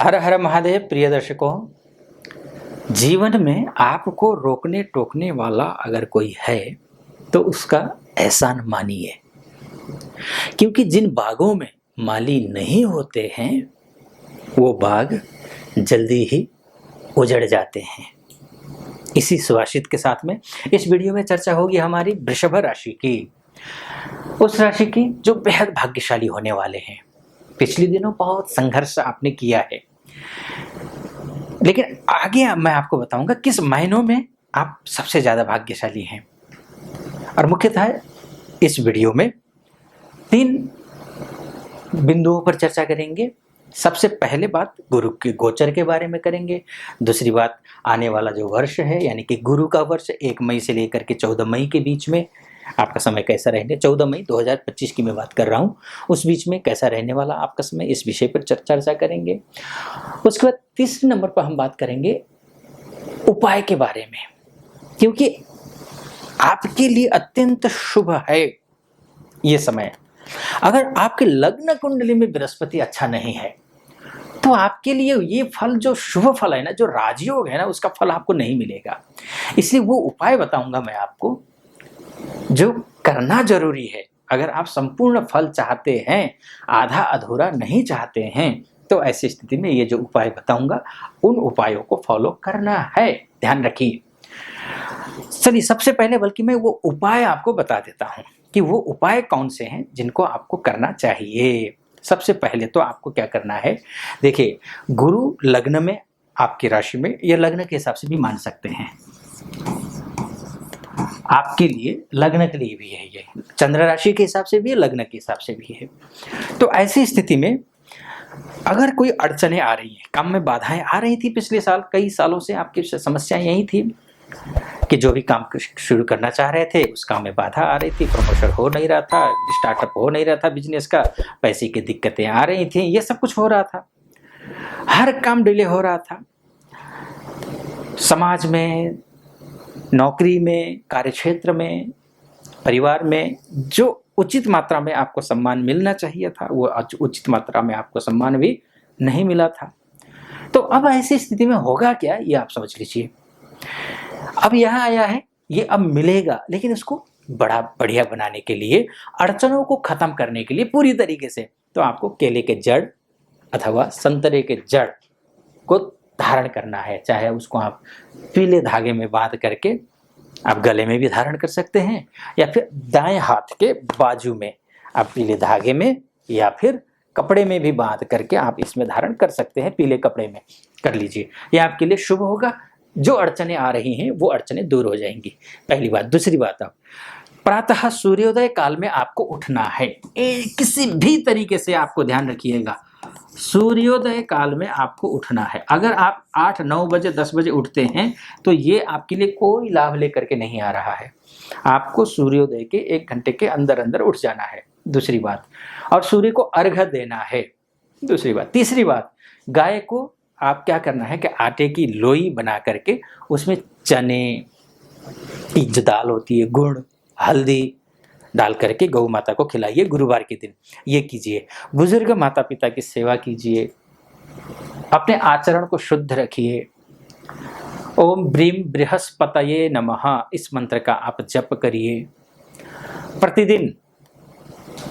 हर हर महादेव। प्रिय दर्शकों, जीवन में आपको रोकने टोकने वाला अगर कोई है तो उसका एहसान मानिए, क्योंकि जिन बागों में माली नहीं होते हैं वो बाग जल्दी ही उजड़ जाते हैं। इसी सुभाषित के साथ में इस वीडियो में चर्चा होगी हमारी वृषभ राशि की, उस राशि की जो बेहद भाग्यशाली होने वाले हैं। पिछले दिनों बहुत संघर्ष आपने किया है, लेकिन आगे मैं आपको बताऊंगा किस महीनों में आप सबसे ज्यादा भाग्यशाली हैं। और मुख्यतः इस वीडियो में 3 बिंदुओं पर चर्चा करेंगे। सबसे पहले बात गुरु के गोचर के बारे में करेंगे। दूसरी बात आने वाला जो वर्ष है, यानी कि गुरु का वर्ष 1 मई से लेकर के 14 मई के बीच में आपका समय कैसा रहने, 14 मई 2025 की मैं बात कर रहा हूँ, उस बीच में कैसा रहने वाला आपका समय, इस विषय पर चर्चा करेंगे। उसके बाद तीसरे नंबर पर हम बात करेंगे उपाय के बारे में, क्योंकि आपके लिए अत्यंत शुभ है ये समय। अगर आपके लग्न कुंडली में बृहस्पति अच्छा नहीं है तो आपके लिए ये फल, जो शुभ फल है ना, जो राजयोग है ना, उसका फल आपको नहीं मिलेगा। इसलिए वो उपाय बताऊंगा मैं आपको जो करना जरूरी है। अगर आप संपूर्ण फल चाहते हैं, आधा अधूरा नहीं चाहते हैं, तो ऐसी स्थिति में ये जो उपाय बताऊंगा उन उपायों को फॉलो करना है, ध्यान रखिए। चलिए, सबसे पहले बल्कि मैं वो उपाय आपको बता देता हूं कि वो उपाय कौन से हैं जिनको आपको करना चाहिए। सबसे पहले तो आपको क्या करना है, देखिए, गुरु लग्न में आपकी राशि में, या लग्न के हिसाब से भी मान सकते हैं, आपके लिए लग्न के लिए भी है, ये चंद्र राशि के हिसाब से भी है, लग्न के हिसाब से भी है। तो ऐसी स्थिति में अगर कोई अड़चने आ रही हैं, काम में बाधाएं आ रही थी, पिछले साल कई सालों से आपकी समस्या यही थी कि जो भी काम शुरू करना चाह रहे थे उस काम में बाधा आ रही थी, प्रमोशन हो नहीं रहा था, स्टार्टअप हो नहीं रहा था बिजनेस का, पैसे की दिक्कतें आ रही थी, ये सब कुछ हो रहा था, हर काम डिले हो रहा था। समाज में, नौकरी में, कार्यक्षेत्र में, परिवार में जो उचित मात्रा में आपको सम्मान मिलना चाहिए था वो उचित मात्रा में आपको सम्मान भी नहीं मिला था। तो अब ऐसी स्थिति में होगा क्या, ये आप समझ लीजिए। अब यहाँ आया है, ये अब मिलेगा, लेकिन इसको बड़ा बढ़िया बनाने के लिए, अड़चनों को खत्म करने के लिए पूरी तरीके से, तो आपको केले के जड़ अथवा संतरे के जड़ को धारण करना है। चाहे उसको आप पीले धागे में बांध करके आप गले में भी धारण कर सकते हैं, या फिर दाएं हाथ के बाजू में आप पीले धागे में या फिर कपड़े में भी बांध करके आप इसमें धारण कर सकते हैं, पीले कपड़े में कर लीजिए, यह आपके लिए शुभ होगा। जो अड़चने आ रही हैं वो अड़चने दूर हो जाएंगी, पहली बात। दूसरी बात, आप प्रातः सूर्योदय काल में आपको उठना है। किसी भी तरीके से आपको ध्यान रखिएगा, सूर्योदय काल में आपको उठना है। अगर आप 8, 9 बजे, 10 बजे उठते हैं तो ये आपके लिए कोई लाभ लेकर के नहीं आ रहा है। आपको सूर्योदय के 1 घंटे के अंदर अंदर उठ जाना है, दूसरी बात। और सूर्य को अर्घ्य देना है, दूसरी बात। तीसरी बात, गाय को आप क्या करना है कि आटे की लोई बना करके उसमें चने की जो दाल होती है, गुड़, हल्दी डाल करके गौ माता को खिलाइए गुरुवार के दिन, ये कीजिए। बुजुर्ग माता पिता की सेवा कीजिए, अपने आचरण को शुद्ध रखिए। ओम ब्रीम बृहस्पतये नमः, इस मंत्र का आप जप करिए। प्रतिदिन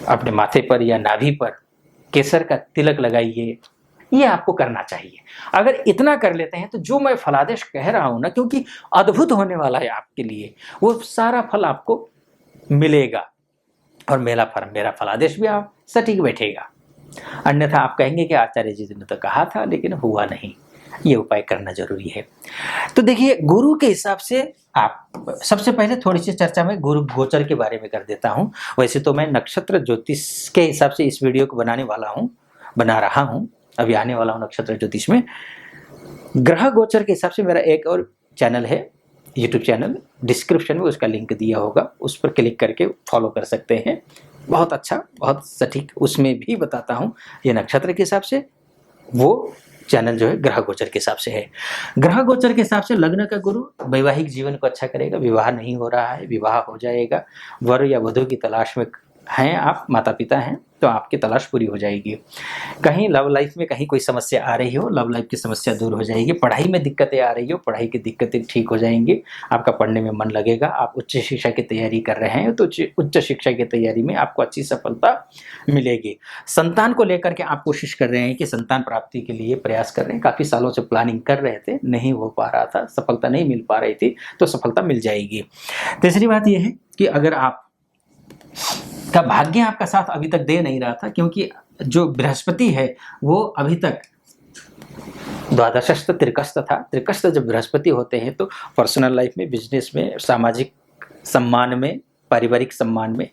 अपने माथे पर या नाभि पर केसर का तिलक लगाइए, ये आपको करना चाहिए। अगर इतना कर लेते हैं तो जो मैं फलादेश कह रहा हूं ना, क्योंकि अद्भुत होने वाला है आपके लिए, वो सारा फल आपको मिलेगा और मेरा फलादेश भी आप सटीक बैठेगा। अन्यथा आप कहेंगे कि आचार्य जी ने तो कहा था लेकिन हुआ नहीं। ये उपाय करना जरूरी है। तो देखिए, गुरु के हिसाब से आप सबसे पहले थोड़ी सी चर्चा में गुरु गोचर के बारे में कर देता हूं। वैसे तो मैं नक्षत्र ज्योतिष के हिसाब से इस वीडियो को बना रहा हूं, अभी आने वाला हूं नक्षत्र ज्योतिष में। ग्रह गोचर के हिसाब से मेरा एक और चैनल है, यूट्यूब चैनल, डिस्क्रिप्शन में उसका लिंक दिया होगा, उस पर क्लिक करके फॉलो कर सकते हैं। बहुत अच्छा, बहुत सटीक, उसमें भी बताता हूँ ये नक्षत्र के हिसाब से। वो चैनल जो है ग्रह गोचर के हिसाब से है। ग्रह गोचर के हिसाब से लग्न का गुरु वैवाहिक जीवन को अच्छा करेगा, विवाह नहीं हो रहा है, विवाह हो जाएगा। वर या वधू की तलाश में हैं आप, माता पिता हैं, तो आपकी तलाश पूरी हो जाएगी। कहीं लव लाइफ में कहीं कोई समस्या आ रही हो, लव लाइफ की समस्या दूर हो जाएगी। पढ़ाई में दिक्कतें आ रही हो, पढ़ाई की दिक्कतें ठीक हो जाएंगी। आपका पढ़ने में मन लगेगा। आप उच्च शिक्षा की तैयारी कर रहे हैं तो उच्च शिक्षा की तैयारी में आपको अच्छी सफलता मिलेगी। संतान को लेकर के आप कोशिश कर रहे हैं कि संतान प्राप्ति के लिए प्रयास कर रहे हैं, काफ़ी सालों से प्लानिंग कर रहे थे, नहीं हो पा रहा था, सफलता नहीं मिल पा रही थी, तो सफलता मिल जाएगी। तीसरी बात यह है कि अगर आप का भाग्य आपका साथ अभी तक दे नहीं रहा था, क्योंकि जो बृहस्पति है वो अभी तक द्वादशस्थ त्रिकस्थ था। त्रिकस्थ जब बृहस्पति होते हैं तो पर्सनल लाइफ में, बिजनेस में, सामाजिक सम्मान में, पारिवारिक सम्मान में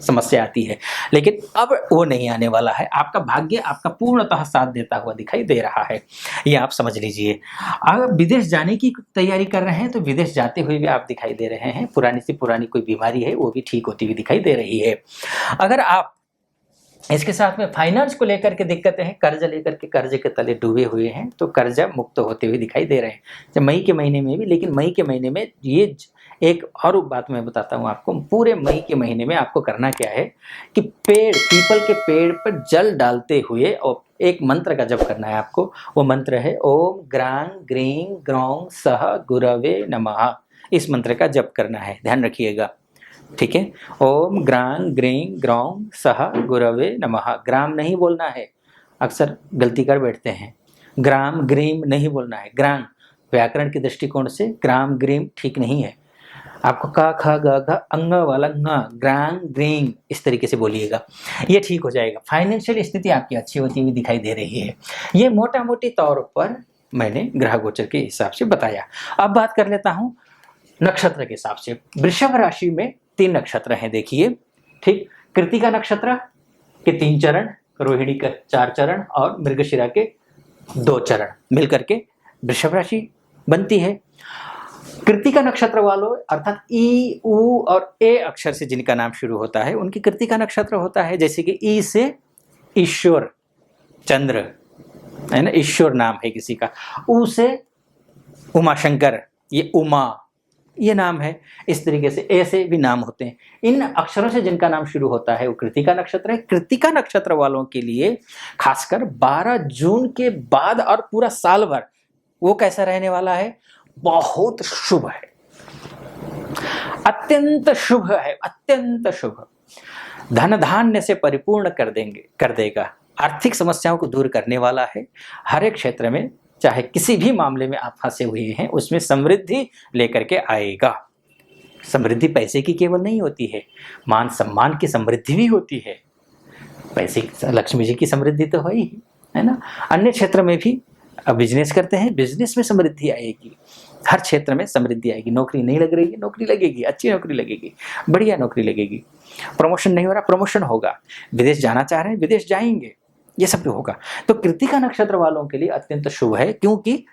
समस्या आती है, लेकिन अब वो नहीं आने वाला है। आपका भाग्य आपका पूर्णतः साथ देता हुआ दिखाई दे रहा है, ये आप समझ लीजिए। अगर विदेश जाने की तैयारी कर रहे हैं तो विदेश जाते हुए भी आप दिखाई दे रहे हैं। पुरानी से पुरानी कोई बीमारी है वो भी ठीक होती हुई दिखाई दे रही है। अगर आप इसके साथ में फाइनेंस को लेकर के दिक्कतें हैं, कर्ज लेकर के कर्ज के तले डूबे हुए हैं, तो कर्जा मुक्त होते हुए दिखाई दे रहे हैं जब मई के महीने में भी। लेकिन मई के महीने में ये एक और बात मैं बताता हूँ आपको, पूरे मई के महीने में आपको करना क्या है कि पीपल के पेड़ पर जल डालते हुए और एक मंत्र का जप करना है आपको। वो मंत्र है ओम ग्रां ग्रीं ग्रौं सह गुरवे नमः। इस मंत्र का जप करना है, ध्यान रखिएगा, ठीक है। ओम ग्रां ग्रीं ग्रौं सह गुरवे नमः। ग्राम नहीं बोलना है, अक्सर गलती कर बैठते हैं, ग्राम ग्रीम नहीं बोलना है। ग्राम व्याकरण के दृष्टिकोण से ग्राम ग्रीम ठीक नहीं है। आपको का ख ग घ अंग वाला ग्राम ग्रीम इस तरीके से बोलिएगा, ये ठीक हो जाएगा। फाइनेंशियल स्थिति आपकी अच्छी होती हुई दिखाई दे रही है। ये मोटा मोटी तौर पर मैंने ग्रह गोचर के हिसाब से बताया। अब बात कर लेता हूँ नक्षत्र के हिसाब से। वृषभ राशि में 3 नक्षत्र हैं, देखिए, ठीक। कृतिका नक्षत्र के 3 चरण, रोहिणी का 4 चरण और मृगशिरा के 2 चरण मिलकर के वृषभ राशि बनती है। कृतिका नक्षत्र वालों अर्थात ई उ और ए अक्षर से जिनका नाम शुरू होता है उनकी कृतिका नक्षत्र होता है। जैसे कि ई से ईश्वर, चंद्र है ना, ईश्वर नाम है किसी का। उ से उमाशंकर, ये उमा ये नाम है। इस तरीके से ऐसे भी नाम होते हैं। इन अक्षरों से जिनका नाम शुरू होता है वो कृतिका नक्षत्र है। कृतिका नक्षत्र वालों के लिए खासकर 12 जून के बाद और पूरा साल भर वो कैसा रहने वाला है, बहुत शुभ है, अत्यंत शुभ है, अत्यंत शुभ। धन धान्य से परिपूर्ण कर देगा। आर्थिक समस्याओं को दूर करने वाला है। हर एक क्षेत्र में, चाहे किसी भी मामले में आप फंसे हुए हैं, उसमें समृद्धि लेकर के आएगा। समृद्धि पैसे की केवल नहीं होती है, मान सम्मान की समृद्धि भी होती है। पैसे, लक्ष्मी जी की समृद्धि तो है ही, है ना। अन्य क्षेत्र में भी अब बिजनेस करते हैं, बिजनेस में समृद्धि आएगी। हर क्षेत्र में समृद्धि आएगी। नौकरी नहीं लग रही है, नौकरी लगेगी, अच्छी नौकरी लगेगी, बढ़िया नौकरी लगेगी। प्रमोशन नहीं हो रहा, प्रमोशन होगा। विदेश जाना चाह रहे हैं, विदेश जाएंगे, ये सब भी होगा। तो कृतिका नक्षत्र वालों के लिए अत्यंत शुभ है, क्योंकि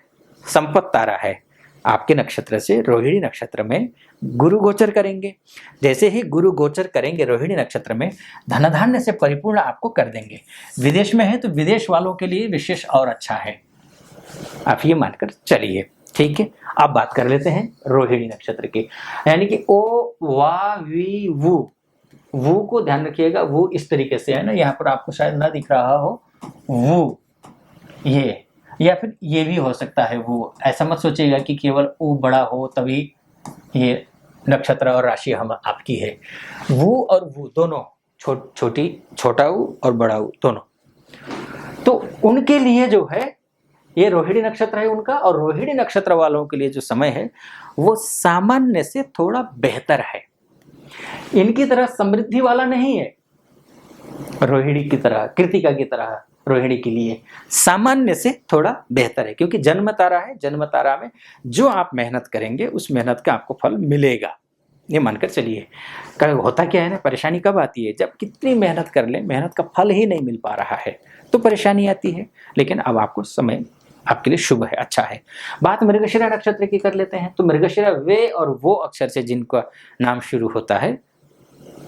संपत्ति तारा है। आपके नक्षत्र से रोहिणी नक्षत्र में गुरु गोचर करेंगे। जैसे ही गुरु गोचर करेंगे रोहिणी नक्षत्र में, धन धान्य से परिपूर्ण आपको कर देंगे। विदेश में है तो विदेश वालों के लिए विशेष और अच्छा है, आप ये मानकर चलिए, ठीक है। अब बात कर लेते हैं रोहिणी नक्षत्र की, यानी कि ओ वा वी वो को ध्यान रखिएगा। वो इस तरीके से है ना, यहाँ पर आपको शायद ना दिख रहा हो, वो ये, या फिर ये भी हो सकता है वो। ऐसा मत सोचिएगा कि केवल वो बड़ा हो तभी ये नक्षत्र और राशि हम आपकी है। वो और वो दोनों, छोटा वो और बड़ा वो दोनों, तो उनके लिए जो है ये रोहिणी नक्षत्र है उनका। और रोहिणी नक्षत्र वालों के लिए जो समय है वो सामान्य से थोड़ा बेहतर है। इनकी तरह समृद्धि वाला नहीं है, रोहिणी की तरह, कृतिका की तरह रोहिणी के लिए सामान्य से थोड़ा बेहतर है, क्योंकि जन्म तारा है। जन्म तारा में जो आप मेहनत करेंगे उस मेहनत का आपको फल मिलेगा, ये मानकर चलिए। होता क्या है ना, परेशानी कब आती है, जब कितनी मेहनत कर ले, मेहनत का फल ही नहीं मिल पा रहा है तो परेशानी आती है। लेकिन अब आपको समय आपके लिए शुभ है, अच्छा है। बात मृगशिरा नक्षत्र की कर लेते हैं। तो मृगशिरा वे और वो अक्षर से जिनका नाम शुरू होता है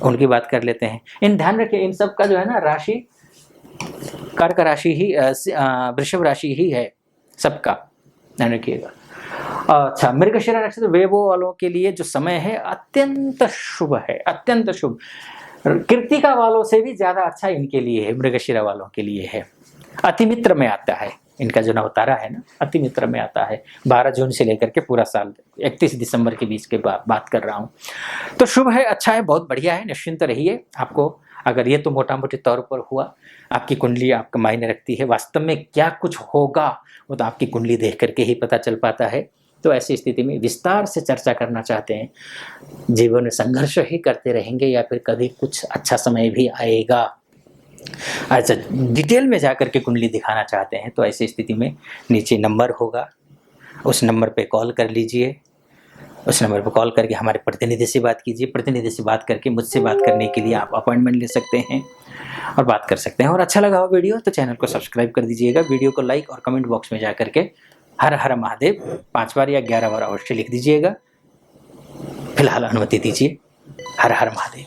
उनकी बात कर लेते हैं। इन ध्यान रखिए, इन सब का जो है ना राशि कर्क राशि ही, वृषभ राशि ही है, सबका ध्यान रखिएगा। अच्छा, मृगशिरा नक्षत्र वे वो वालों के लिए जो समय है अत्यंत शुभ है, अत्यंत शुभ। कृत्तिका वालों से भी ज्यादा अच्छा इनके लिए है, मृगशिरा वालों के लिए है। अतिमित्र में आता है इनका जो नवतारा है ना, अतिमित्र में आता है। 12 जून से लेकर के पूरा साल 31 दिसंबर के बीच के बात कर रहा हूँ। तो शुभ है, अच्छा है, बहुत बढ़िया है, निश्चिंत रहिए। आपको अगर ये तो मोटा मोटी तौर पर हुआ, आपकी कुंडली आपका मायने रखती है। वास्तव में क्या कुछ होगा वो तो आपकी कुंडली देख करके ही पता चल पाता है। तो ऐसी स्थिति में विस्तार से चर्चा करना चाहते हैं, जीवन में संघर्ष ही करते रहेंगे या फिर कभी कुछ अच्छा समय भी आएगा, अच्छा डिटेल में जाकर के कुंडली दिखाना चाहते हैं, तो ऐसी स्थिति में नीचे नंबर होगा, उस नंबर पे कॉल कर लीजिए। उस नंबर पर कॉल करके हमारे प्रतिनिधि से बात कीजिए। प्रतिनिधि से बात करके मुझसे बात करने के लिए आप अपॉइंटमेंट ले सकते हैं और बात कर सकते हैं। और अच्छा लगा हो वीडियो तो चैनल को सब्सक्राइब कर दीजिएगा। वीडियो को लाइक और कमेंट बॉक्स में जा करके हर हर महादेव 5 बार या 11 बार अवश्य लिख दीजिएगा। फिलहाल अनुमति दीजिए। हर हर महादेव।